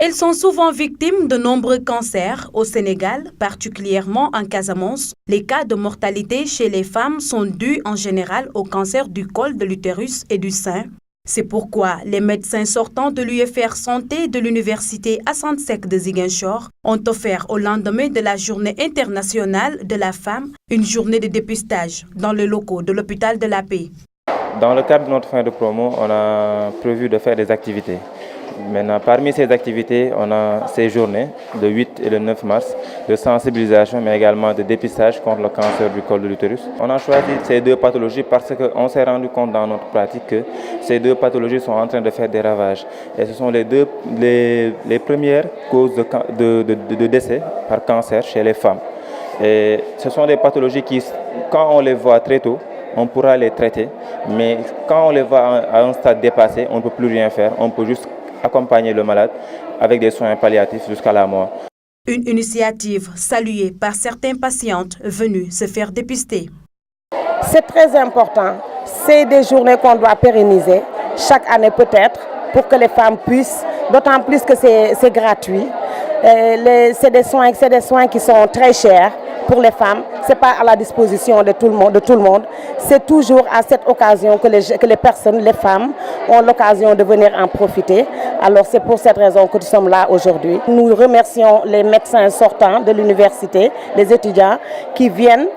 Elles sont souvent victimes de nombreux cancers. Au Sénégal, particulièrement en Casamance, les cas de mortalité chez les femmes sont dus en général au cancer du col de l'utérus et du sein. C'est pourquoi les médecins sortants de l'UFR Santé de l'Université Assane Seck de Ziguinchor ont offert au lendemain de la Journée internationale de la femme une journée de dépistage dans les locaux de l'hôpital de la Paix. Dans le cadre de notre fin de promo, on a prévu de faire des activités. Maintenant, parmi ces activités, on a ces journées, le 8 et le 9 mars, de sensibilisation, mais également de dépistage contre le cancer du col de l'utérus. On a choisi ces deux pathologies parce qu'on s'est rendu compte dans notre pratique que ces deux pathologies sont en train de faire des ravages. Et ce sont les premières causes de décès par cancer chez les femmes. Et ce sont des pathologies qui, quand on les voit très tôt, on pourra les traiter, mais quand on les voit à un stade dépassé, on ne peut plus rien faire, on peut juste accompagner le malade avec des soins palliatifs jusqu'à la mort. Une initiative saluée par certaines patientes venues se faire dépister. C'est très important. C'est des journées qu'on doit pérenniser chaque année peut-être pour que les femmes puissent, d'autant plus que c'est gratuit. C'est des soins qui sont très chers pour les femmes. Ce n'est pas à la disposition de tout le monde. C'est toujours à cette occasion que les personnes, les femmes, ont l'occasion de venir en profiter. Alors c'est pour cette raison que nous sommes là aujourd'hui. Nous remercions les médecins sortants de l'université, les étudiants qui viennent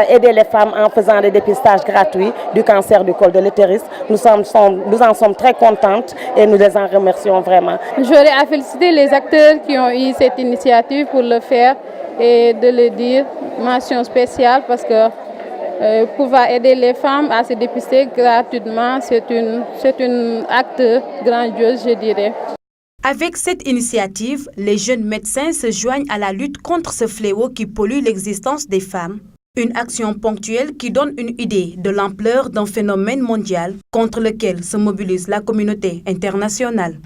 aider les femmes en faisant des dépistages gratuits du cancer du col de l'utérus. Nous en sommes très contentes et nous les en remercions vraiment. J'aurais à féliciter les acteurs qui ont eu cette initiative pour le faire et de le dire, mention spéciale parce que pouvoir aider les femmes à se dépister gratuitement, c'est un acte grandiose, je dirais. Avec cette initiative, les jeunes médecins se joignent à la lutte contre ce fléau qui pollue l'existence des femmes. Une action ponctuelle qui donne une idée de l'ampleur d'un phénomène mondial contre lequel se mobilise la communauté internationale.